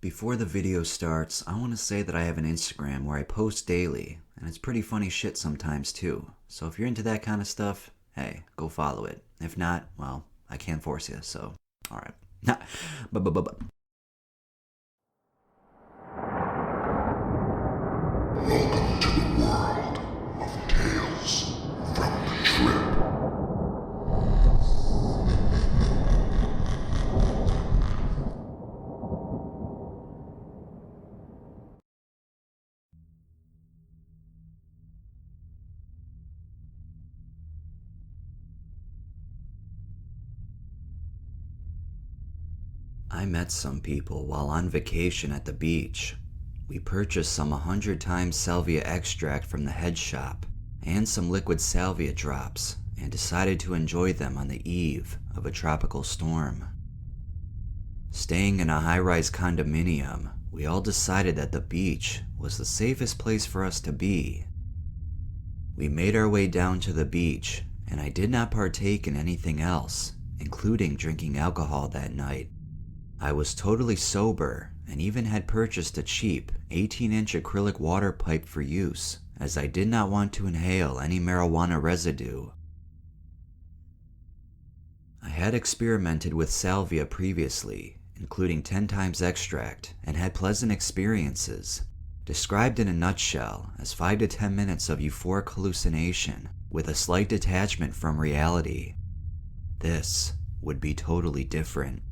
Before the video starts, I want to say that I have an Instagram where I post daily, and it's pretty funny shit sometimes too. So if you're into that kind of stuff, hey, go follow it. If not, well, I can't force you, so alright. Welcome to the world of Tales from the Trip. I met some people while on vacation at the beach. We purchased some 100 times Salvia extract from the head shop and some liquid Salvia drops and decided to enjoy them on the eve of a tropical storm. Staying in a high-rise condominium, we all decided that the beach was the safest place for us to be. We made our way down to the beach, and I did not partake in anything else, including drinking alcohol that night. I was totally sober and even had purchased a cheap 18-inch acrylic water pipe for use, as I did not want to inhale any marijuana residue. I had experimented with salvia previously, including 10 times extract, and had pleasant experiences, described in a nutshell as 5 to 10 minutes of euphoric hallucination with a slight detachment from reality. This would be totally different.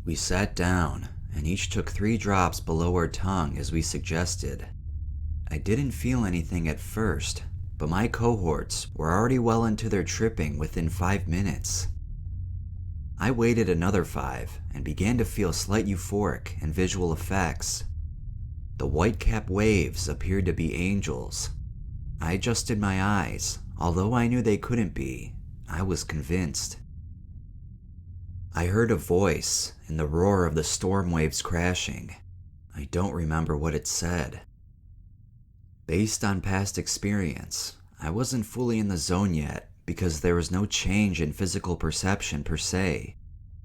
We sat down, and each took 3 drops below our tongue as we suggested. I didn't feel anything at first, but my cohorts were already well into their tripping within 5 minutes. I waited another 5 and began to feel slight euphoric and visual effects. The white-capped waves appeared to be angels. I adjusted my eyes, although I knew they couldn't be. I was convinced. I heard a voice and the roar of the storm waves crashing. I don't remember what it said. Based on past experience, I wasn't fully in the zone yet because there was no change in physical perception per se,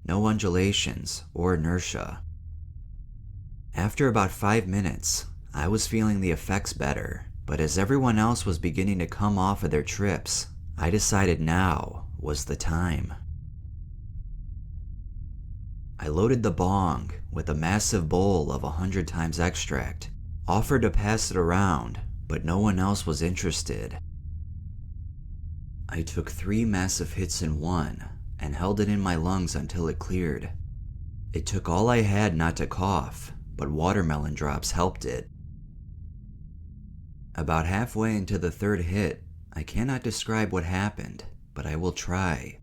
no undulations or inertia. After about 5 minutes, I was feeling the effects better, but as everyone else was beginning to come off of their trips, I decided now was the time. I loaded the bong with a massive bowl of 100 times extract, offered to pass it around, but no one else was interested. I took 3 massive hits in one and held it in my lungs until it cleared. It took all I had not to cough, but watermelon drops helped it. About halfway into the 3rd hit, I cannot describe what happened, but I will try.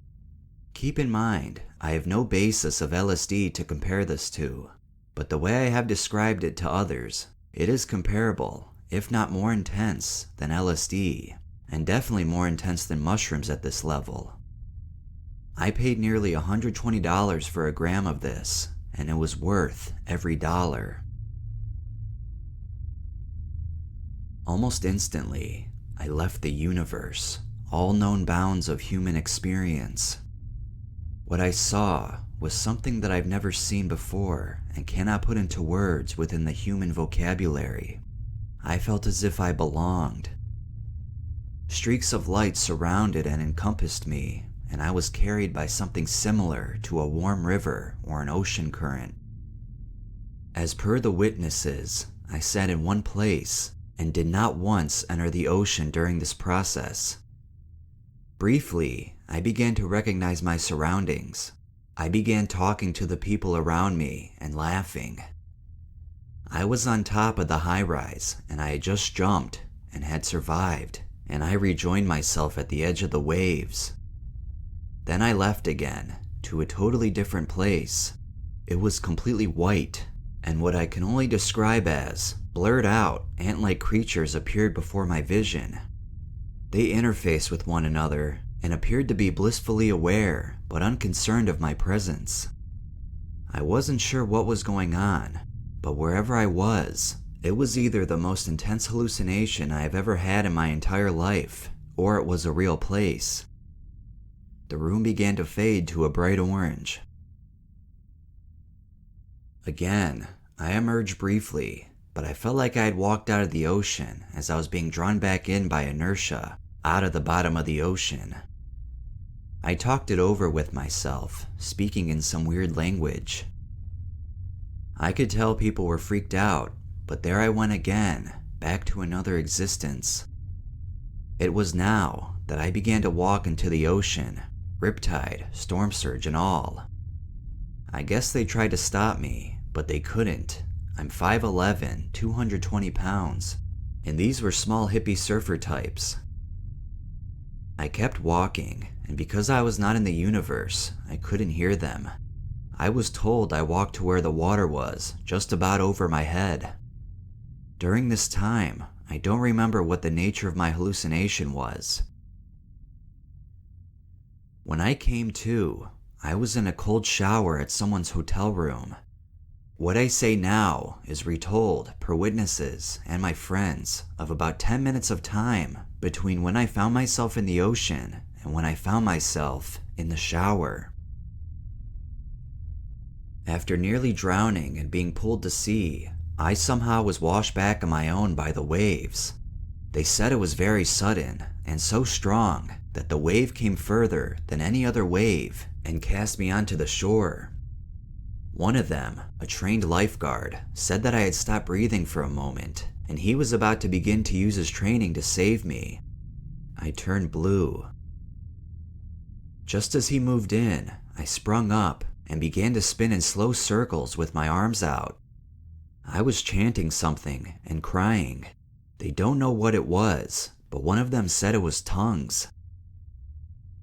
Keep in mind, I have no basis of LSD to compare this to, but the way I have described it to others, it is comparable, if not more intense, than LSD, and definitely more intense than mushrooms at this level. I paid nearly $120 for a gram of this, and it was worth every dollar. Almost instantly, I left the universe, all known bounds of human experience. What I saw was something that I've never seen before and cannot put into words within the human vocabulary. I felt as if I belonged. Streaks of light surrounded and encompassed me, and I was carried by something similar to a warm river or an ocean current. As per the witnesses, I sat in one place and did not once enter the ocean during this process. Briefly, I began to recognize my surroundings. I began talking to the people around me and laughing. I was on top of the high-rise and I had just jumped and had survived, and I rejoined myself at the edge of the waves. Then I left again to a totally different place. It was completely white, and what I can only describe as blurred out ant-like creatures appeared before my vision. They interfaced with one another and appeared to be blissfully aware but unconcerned of my presence. I wasn't sure what was going on, but wherever I was, it was either the most intense hallucination I have ever had in my entire life, or it was a real place. The room began to fade to a bright orange. Again, I emerged briefly, but I felt like I had walked out of the ocean as I was being drawn back in by inertia out of the bottom of the ocean. I talked it over with myself, speaking in some weird language. I could tell people were freaked out, but there I went again, back to another existence. It was now that I began to walk into the ocean, riptide, storm surge and all. I guess they tried to stop me, but they couldn't. I'm 5'11", 220 pounds, and these were small hippie surfer types. I kept walking, and because I was not in the universe, I couldn't hear them. I was told I walked to where the water was, just about over my head. During this time, I don't remember what the nature of my hallucination was. When I came to, I was in a cold shower at someone's hotel room. What I say now is retold per witnesses and my friends of about 10 minutes of time between when I found myself in the ocean and when I found myself in the shower. After nearly drowning and being pulled to sea, I somehow was washed back on my own by the waves. They said it was very sudden and so strong that the wave came further than any other wave and cast me onto the shore. One of them, a trained lifeguard, said that I had stopped breathing for a moment and he was about to begin to use his training to save me. I turned blue. Just as he moved in, I sprung up and began to spin in slow circles with my arms out. I was chanting something and crying. They don't know what it was, but one of them said it was tongues.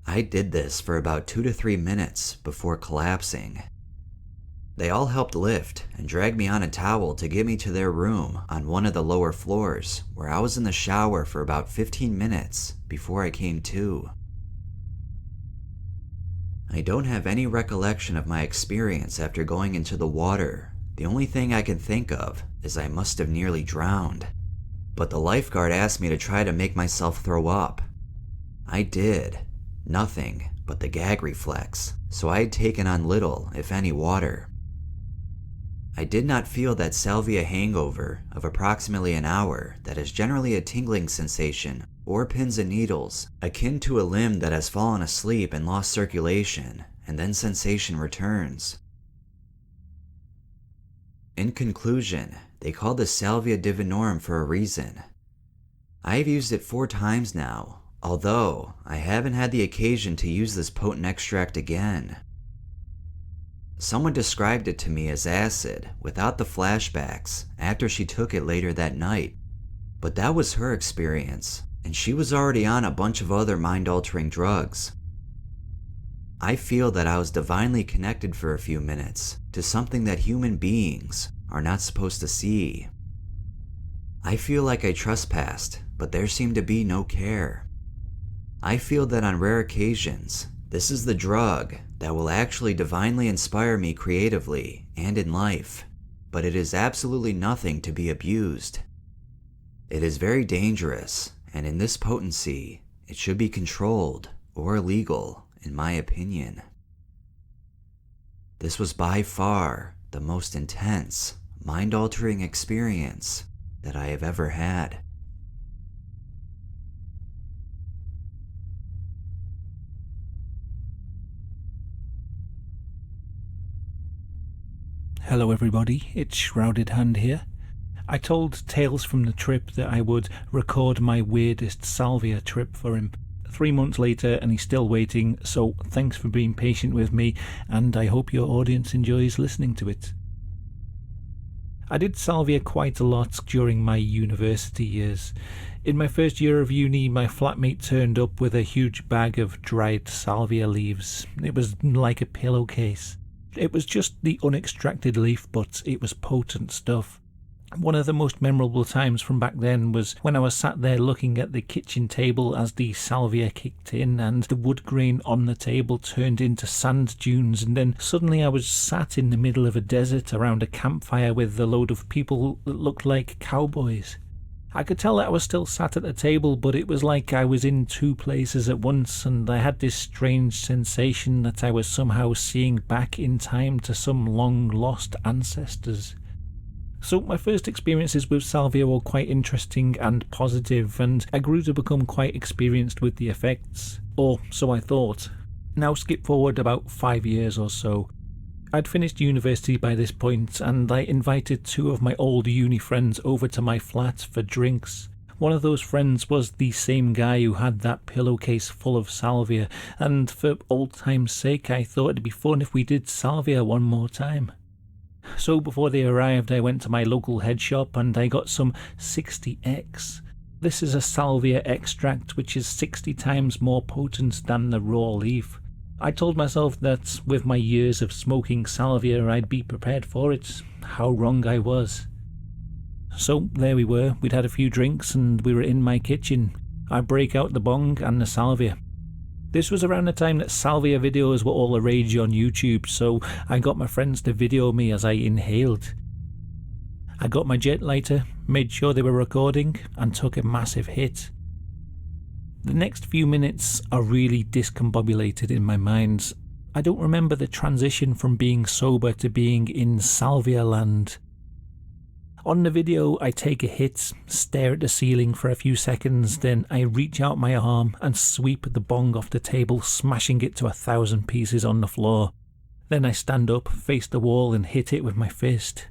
I did this for about 2 to 3 minutes before collapsing. They all helped lift and drag me on a towel to get me to their room on one of the lower floors, where I was in the shower for about 15 minutes before I came to. I don't have any recollection of my experience after going into the water. The only thing I can think of is I must have nearly drowned. But the lifeguard asked me to try to make myself throw up. I did. Nothing but the gag reflex, so I had taken on little, if any, water. I did not feel that Salvia hangover of approximately an hour that is generally a tingling sensation or pins and needles, akin to a limb that has fallen asleep and lost circulation, and then sensation returns. In conclusion, they call this Salvia divinorum for a reason. I have used it 4 times now, although I haven't had the occasion to use this potent extract again. Someone described it to me as acid without the flashbacks after she took it later that night, but that was her experience, and she was already on a bunch of other mind-altering drugs. I feel that I was divinely connected for a few minutes to something that human beings are not supposed to see. I feel like I trespassed, but there seemed to be no care. I feel that on rare occasions, this is the drug that will actually divinely inspire me creatively and in life, but it is absolutely nothing to be abused. It is very dangerous, and in this potency, it should be controlled or illegal, in my opinion. This was by far the most intense, mind-altering experience that I have ever had. Hello everybody, it's Shrouded Hand here. I told Tales from the trip that I would record my weirdest Salvia trip for him. 3 months later and he's still waiting, so thanks for being patient with me, and I hope your audience enjoys listening to it. I did Salvia quite a lot during my university years. In my first year of uni, my flatmate turned up with a huge bag of dried Salvia leaves. It was like a pillowcase. It was just the unextracted leaf, but it was potent stuff. One of the most memorable times from back then was when I was sat there looking at the kitchen table as the Salvia kicked in and the wood grain on the table turned into sand dunes, and then suddenly I was sat in the middle of a desert around a campfire with a load of people that looked like cowboys. I could tell that I was still sat at the table, but it was like I was in two places at once, and I had this strange sensation that I was somehow seeing back in time to some long-lost ancestors. So my first experiences with Salvia were quite interesting and positive, and I grew to become quite experienced with the effects. Or so I thought. Now skip forward about 5 years or so. I'd finished university by this point, and I invited two of my old uni friends over to my flat for drinks. One of those friends was the same guy who had that pillowcase full of salvia, and for old time's sake I thought it'd be fun if we did salvia one more time. So before they arrived, I went to my local head shop and I got some 60X. This is a salvia extract which is 60 times more potent than the raw leaf. I told myself that with my years of smoking salvia I'd be prepared for it. How wrong I was. So there we were, we'd had a few drinks and we were in my kitchen. I break out the bong and the salvia. This was around the time that salvia videos were all the rage on YouTube, so I got my friends to video me as I inhaled. I got my jet lighter, made sure they were recording, and took a massive hit. The next few minutes are really discombobulated in my mind. I don't remember the transition from being sober to being in salvia land. On the video, I take a hit, stare at the ceiling for a few seconds, then I reach out my arm and sweep the bong off the table, smashing it to 1,000 pieces on the floor. Then I stand up, face the wall, and hit it with my fist.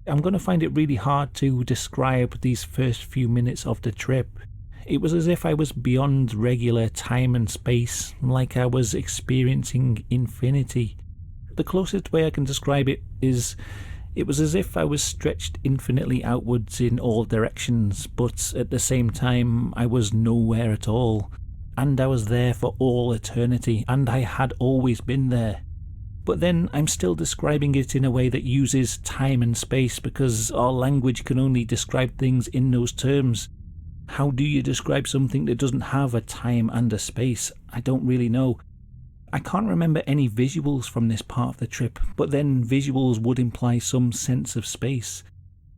I'm going to find it really hard to describe these first few minutes of the trip. It was as if I was beyond regular time and space, like I was experiencing infinity. The closest way I can describe it is, it was as if I was stretched infinitely outwards in all directions, but at the same time I was nowhere at all. And I was there for all eternity, and I had always been there. But then I'm still describing it in a way that uses time and space, because our language can only describe things in those terms. How do you describe something that doesn't have a time and a space? I don't really know. I can't remember any visuals from this part of the trip, but then visuals would imply some sense of space.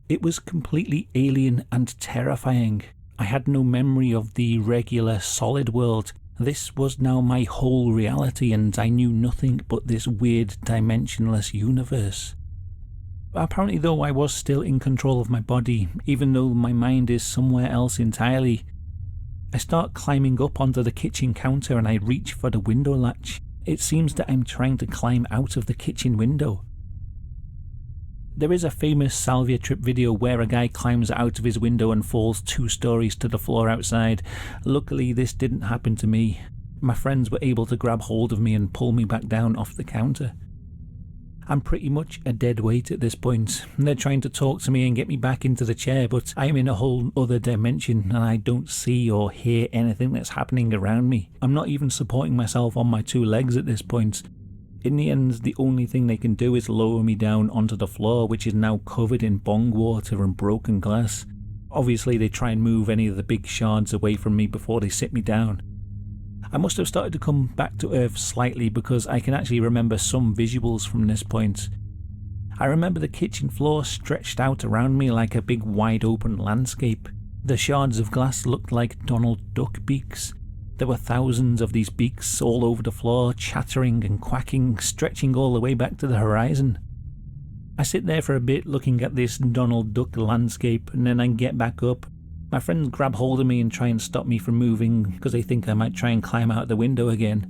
It was completely alien and terrifying. I had no memory of the regular solid world. This was now my whole reality, and I knew nothing but this weird dimensionless universe. Apparently though, I was still in control of my body, even though my mind is somewhere else entirely. I start climbing up onto the kitchen counter and I reach for the window latch. It seems that I'm trying to climb out of the kitchen window. There is a famous Salvia trip video where a guy climbs out of his window and falls 2 stories to the floor outside. Luckily this didn't happen to me. My friends were able to grab hold of me and pull me back down off the counter. I'm pretty much a dead weight at this point. They're trying to talk to me and get me back into the chair, but I'm in a whole other dimension and I don't see or hear anything that's happening around me. I'm not even supporting myself on my 2 legs at this point. In the end, the only thing they can do is lower me down onto the floor, which is now covered in bong water and broken glass. Obviously they try and move any of the big shards away from me before they sit me down. I must have started to come back to earth slightly, because I can actually remember some visuals from this point. I remember the kitchen floor stretched out around me like a big wide open landscape. The shards of glass looked like Donald Duck beaks. There were thousands of these beaks all over the floor, chattering and quacking, stretching all the way back to the horizon. I sit there for a bit looking at this Donald Duck landscape, and then I get back up. My friends grab hold of me and try and stop me from moving because they think I might try and climb out the window again.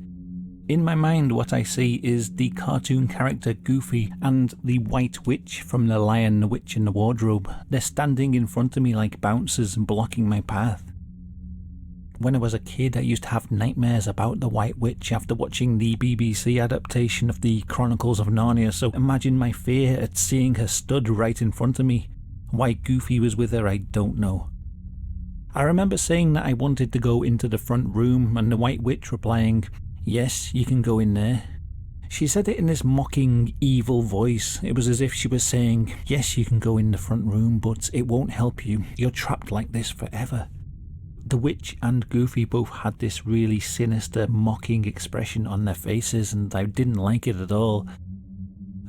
In my mind, what I see is the cartoon character Goofy and the White Witch from The Lion, the Witch and the Wardrobe. They're standing in front of me like bouncers and blocking my path. When I was a kid, I used to have nightmares about the White Witch after watching the BBC adaptation of the Chronicles of Narnia, so imagine my fear at seeing her stood right in front of me. Why Goofy was with her, I don't know. I remember saying that I wanted to go into the front room, and the White Witch replying, "Yes, you can go in there." She said it in this mocking, evil voice. It was as if she was saying, "Yes, you can go in the front room, but it won't help you. You're trapped like this forever." The witch and Goofy both had this really sinister, mocking expression on their faces, and I didn't like it at all.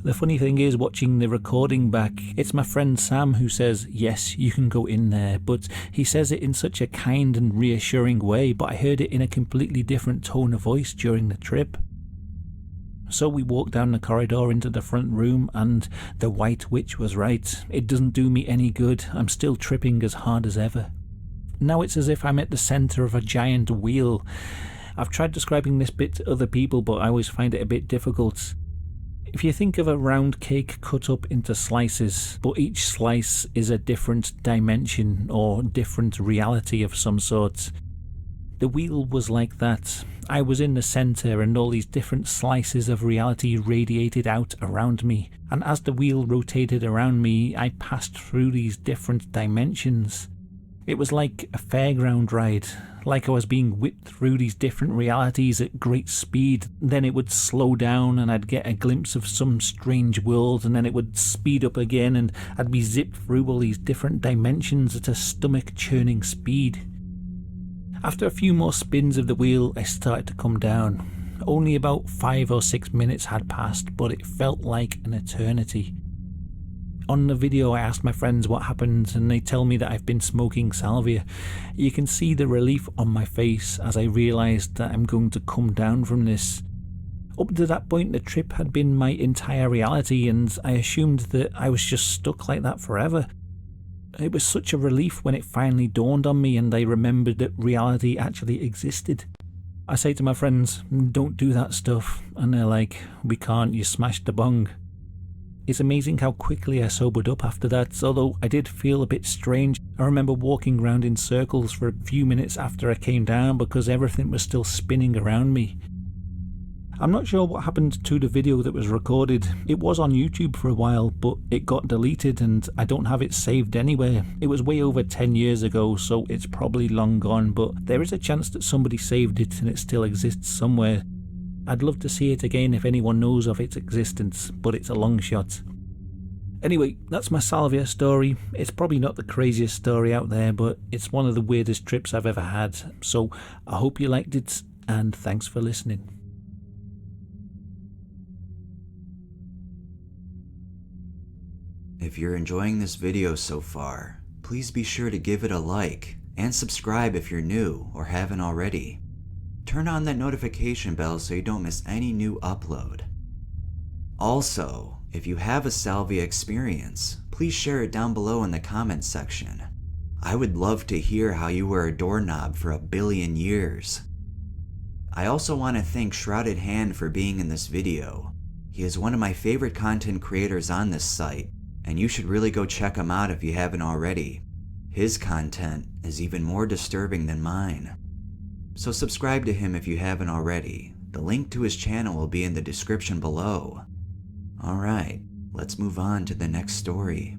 The funny thing is, watching the recording back, it's my friend Sam who says, yes, you can go in there, but he says it in such a kind and reassuring way, but I heard it in a completely different tone of voice during the trip. So we walked down the corridor into the front room, and the White Witch was right. It doesn't do me any good. I'm still tripping as hard as ever. Now it's as if I'm at the centre of a giant wheel. I've tried describing this bit to other people, but I always find it a bit difficult. If you think of a round cake cut up into slices, but each slice is a different dimension or different reality of some sort. The wheel was like that. I was in the centre and all these different slices of reality radiated out around me, and as the wheel rotated around me, I passed through these different dimensions. It was like a fairground ride, like I was being whipped through these different realities at great speed. Then it would slow down and I'd get a glimpse of some strange world, and then it would speed up again and I'd be zipped through all these different dimensions at a stomach-churning speed. After a few more spins of the wheel, I started to come down. Only about 5 or 6 minutes had passed, but it felt like an eternity. On the video I asked my friends what happened, and they tell me that I've been smoking salvia. You can see the relief on my face as I realised that I'm going to come down from this. Up to that point the trip had been my entire reality, and I assumed that I was just stuck like that forever. It was such a relief when it finally dawned on me and I remembered that reality actually existed. I say to my friends, don't do that stuff, and they're like, we can't, you smashed the bong. It's amazing how quickly I sobered up after that, although I did feel a bit strange. I remember walking around in circles for a few minutes after I came down because everything was still spinning around me. I'm not sure what happened to the video that was recorded. It was on YouTube for a while, but it got deleted and I don't have it saved anywhere. It was way over 10 years ago, so it's probably long gone, but there is a chance that somebody saved it and it still exists somewhere. I'd love to see it again if anyone knows of its existence, but it's a long shot. Anyway, that's my salvia story. It's probably not the craziest story out there, but it's one of the weirdest trips I've ever had. So I hope you liked it, and thanks for listening. If you're enjoying this video so far, please be sure to give it a like and subscribe if you're new or haven't already. Turn on that notification bell so you don't miss any new upload. Also, if you have a salvia experience, please share it down below in the comments section. I would love to hear how you were a doorknob for 1 billion years. I also want to thank Shrouded Hand for being in this video. He is one of my favorite content creators on this site, and you should really go check him out if you haven't already. His content is even more disturbing than mine. So subscribe to him if you haven't already. The link to his channel will be in the description below. Alright, let's move on to the next story.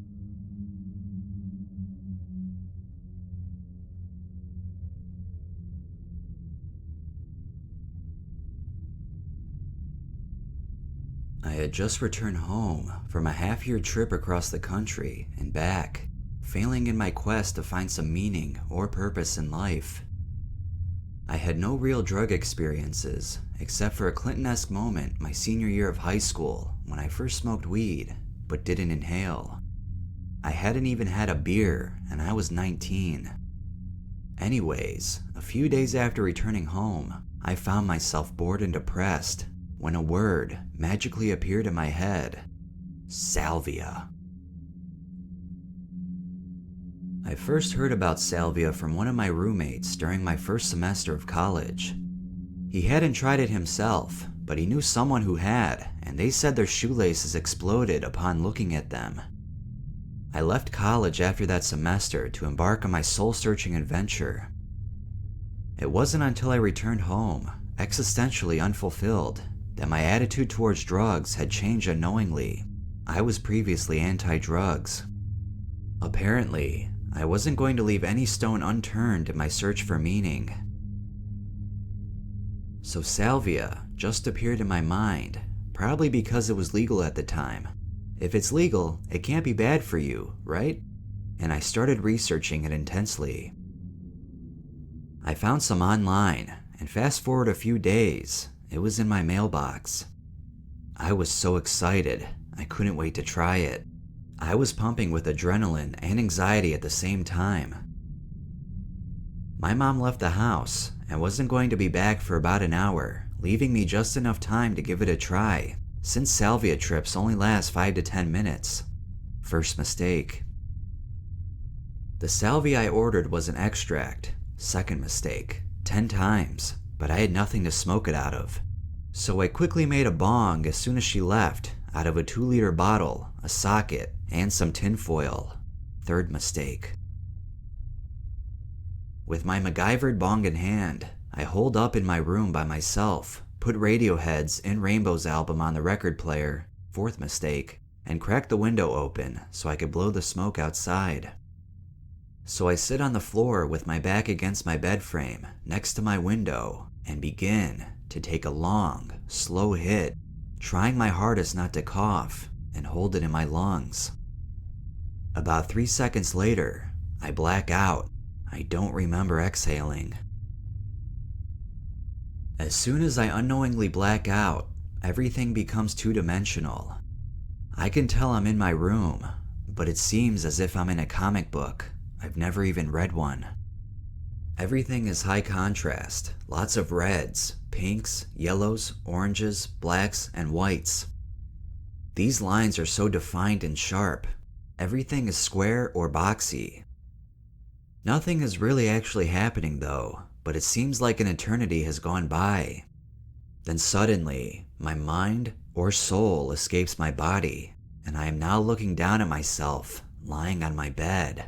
I had just returned home from a half-year trip across the country and back, failing in my quest to find some meaning or purpose in life. I had no real drug experiences, except for a Clinton-esque moment my senior year of high school when I first smoked weed, but didn't inhale. I hadn't even had a beer, and I was 19. Anyways, a few days after returning home, I found myself bored and depressed when a word magically appeared in my head: Salvia. I first heard about salvia from one of my roommates during my first semester of college. He hadn't tried it himself, but he knew someone who had, and they said their shoelaces exploded upon looking at them. I left college after that semester to embark on my soul-searching adventure. It wasn't until I returned home, existentially unfulfilled, that my attitude towards drugs had changed unknowingly. I was previously anti-drugs. Apparently, I wasn't going to leave any stone unturned in my search for meaning. So salvia just appeared in my mind, probably because it was legal at the time. If it's legal, it can't be bad for you, right? And I started researching it intensely. I found some online, and fast forward a few days, it was in my mailbox. I was so excited, I couldn't wait to try it. I was pumping with adrenaline and anxiety at the same time. My mom left the house and wasn't going to be back for about an hour, leaving me just enough time to give it a try, since salvia trips only last 5 to 10 minutes. First mistake. The salvia I ordered was an extract. Second mistake. 10 times, but I had nothing to smoke it out of. So I quickly made a bong as soon as she left, out of a 2-liter bottle, a socket, and some tinfoil. Third mistake. With my MacGyvered bong in hand, I holed up in my room by myself, put Radiohead's In Rainbow's album on the record player, fourth mistake, and cracked the window open so I could blow the smoke outside. So I sit on the floor with my back against my bed frame next to my window and begin to take a long, slow hit, trying my hardest not to cough and hold it in my lungs. About 3 seconds later, I black out. I don't remember exhaling. As soon as I unknowingly black out, everything becomes two-dimensional. I can tell I'm in my room, but it seems as if I'm in a comic book. I've never even read one. Everything is high contrast, lots of reds, pinks, yellows, oranges, blacks, and whites. These lines are so defined and sharp. Everything is square or boxy. Nothing is really actually happening though, but it seems like an eternity has gone by. Then suddenly, my mind or soul escapes my body, and I am now looking down at myself, lying on my bed.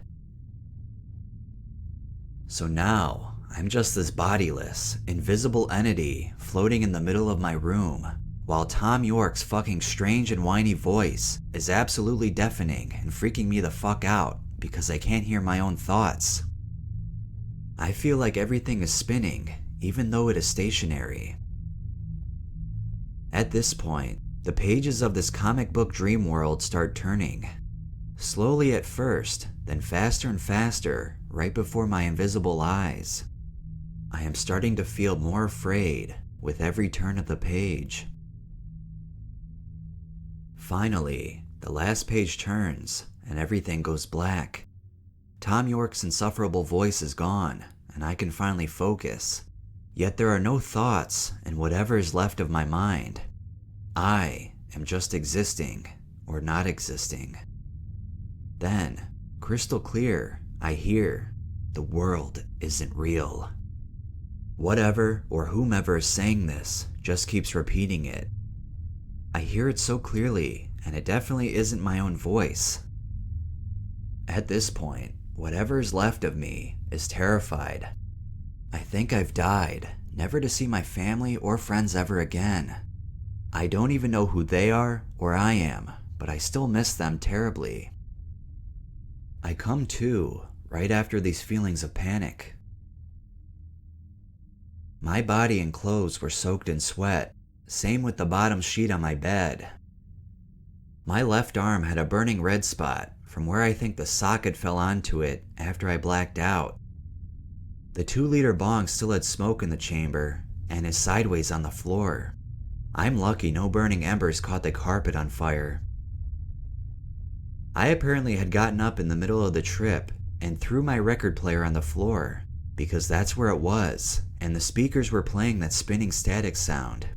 So now, I'm just this bodiless, invisible entity floating in the middle of my room, while Tom York's fucking strange and whiny voice is absolutely deafening and freaking me the fuck out because I can't hear my own thoughts. I feel like everything is spinning, even though it is stationary. At this point, the pages of this comic book dream world start turning. Slowly at first, then faster and faster, right before my invisible eyes. I am starting to feel more afraid with every turn of the page. Finally, the last page turns and everything goes black. Tom York's insufferable voice is gone, and I can finally focus. Yet there are no thoughts in whatever is left of my mind. I am just existing, or not existing. Then, crystal clear, I hear, the world isn't real. Whatever or whomever is saying this just keeps repeating it. I hear it so clearly, and it definitely isn't my own voice. At this point, whatever is left of me is terrified. I think I've died, never to see my family or friends ever again. I don't even know who they are or I am, but I still miss them terribly. I come to right after these feelings of panic. My body and clothes were soaked in sweat, same with the bottom sheet on my bed. My left arm had a burning red spot from where I think the socket fell onto it after I blacked out. The 2-liter bong still had smoke in the chamber and is sideways on the floor. I'm lucky no burning embers caught the carpet on fire. I apparently had gotten up in the middle of the trip and threw my record player on the floor, because that's where it was, and the speakers were playing that spinning static sound.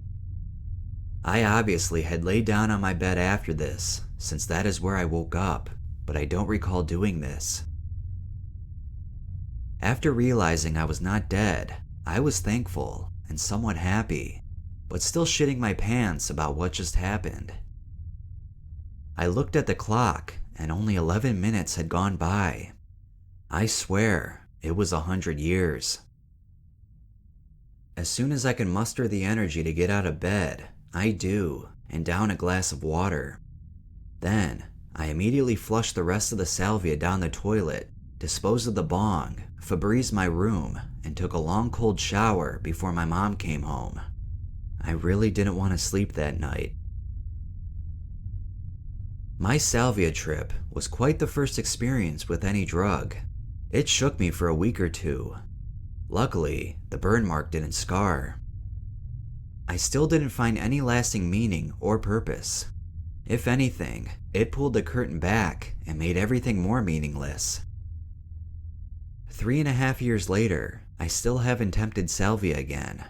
I obviously had laid down on my bed after this, since that is where I woke up, but I don't recall doing this. After realizing I was not dead, I was thankful and somewhat happy, but still shitting my pants about what just happened. I looked at the clock and only 11 minutes had gone by. I swear, it was 100 years. As soon as I can muster the energy to get out of bed, I do, and down a glass of water. Then, I immediately flushed the rest of the salvia down the toilet, disposed of the bong, Febrezed my room, and took a long cold shower before my mom came home. I really didn't want to sleep that night. My salvia trip was quite the first experience with any drug. It shook me for a week or two. Luckily, the burn mark didn't scar. I still didn't find any lasting meaning or purpose. If anything, it pulled the curtain back and made everything more meaningless. 3.5 years later, I still haven't tempted salvia again.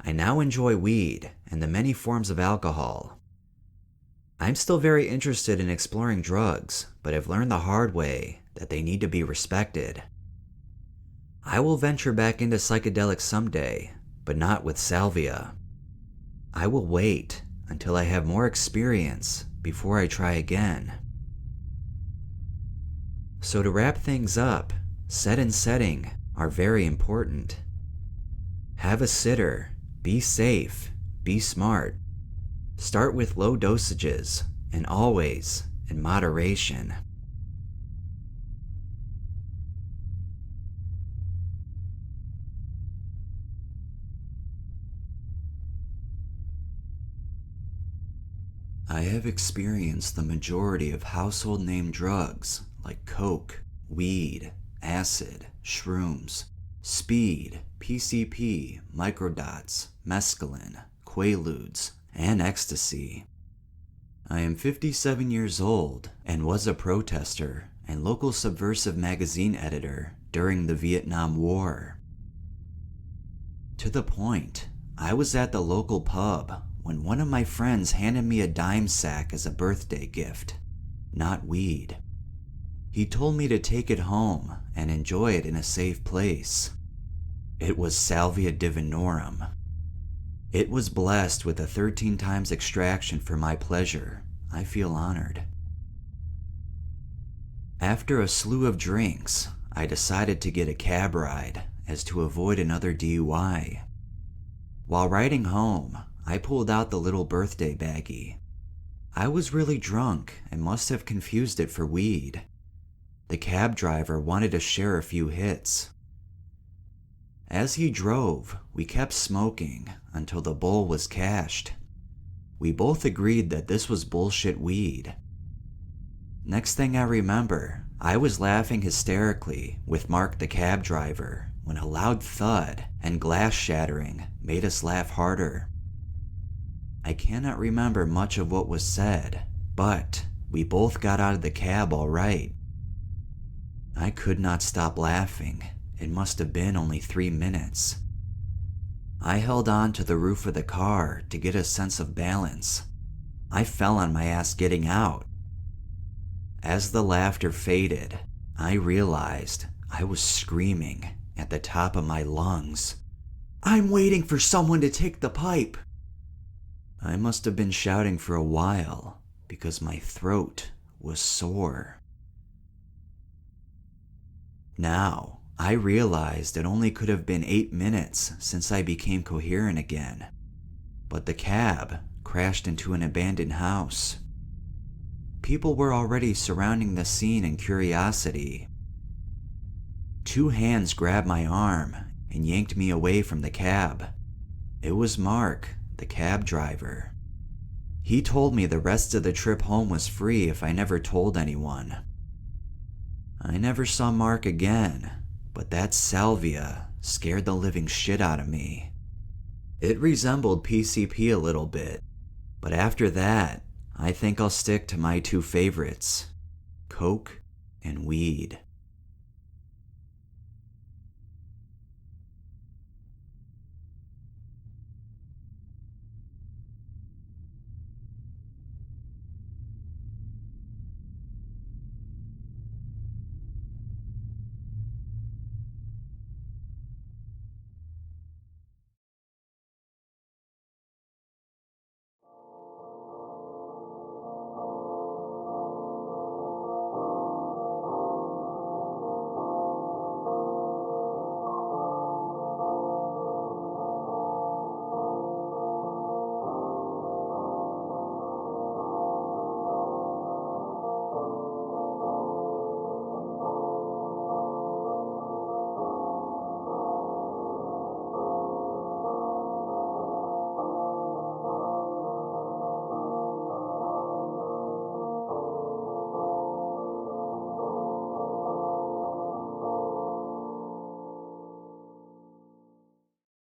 I now enjoy weed and the many forms of alcohol. I'm still very interested in exploring drugs, but I've learned the hard way that they need to be respected. I will venture back into psychedelics someday, but not with salvia. I will wait until I have more experience before I try again. So to wrap things up, set and setting are very important. Have a sitter, be safe, be smart. Start with low dosages, and always in moderation. I have experienced the majority of household name drugs like coke, weed, acid, shrooms, speed, PCP, microdots, mescaline, quaaludes, and ecstasy. I am 57 years old and was a protester and local subversive magazine editor during the Vietnam War. To the point, I was at the local pub when one of my friends handed me a dime sack as a birthday gift, not weed. He told me to take it home and enjoy it in a safe place. It was Salvia divinorum. It was blessed with a 13 times extraction for my pleasure. I feel honored. After a slew of drinks, I decided to get a cab ride as to avoid another DUI. While riding home, I pulled out the little birthday baggie. I was really drunk and must have confused it for weed. The cab driver wanted to share a few hits. As he drove, we kept smoking until the bowl was cashed. We both agreed that this was bullshit weed. Next thing I remember, I was laughing hysterically with Mark the cab driver when a loud thud and glass shattering made us laugh harder. I cannot remember much of what was said, but we both got out of the cab all right. I could not stop laughing. It must have been only 3 minutes. I held on to the roof of the car to get a sense of balance. I fell on my ass getting out. As the laughter faded, I realized I was screaming at the top of my lungs. "I'm waiting for someone to take the pipe!" I must have been shouting for a while because my throat was sore. Now, I realized it only could have been 8 minutes since I became coherent again, but the cab crashed into an abandoned house. People were already surrounding the scene in curiosity. 2 hands grabbed my arm and yanked me away from the cab. It was Mark, the cab driver. He told me the rest of the trip home was free if I never told anyone. I never saw Mark again, but that salvia scared the living shit out of me. It resembled PCP a little bit, but after that, I think I'll stick to my 2 favorites, coke and weed.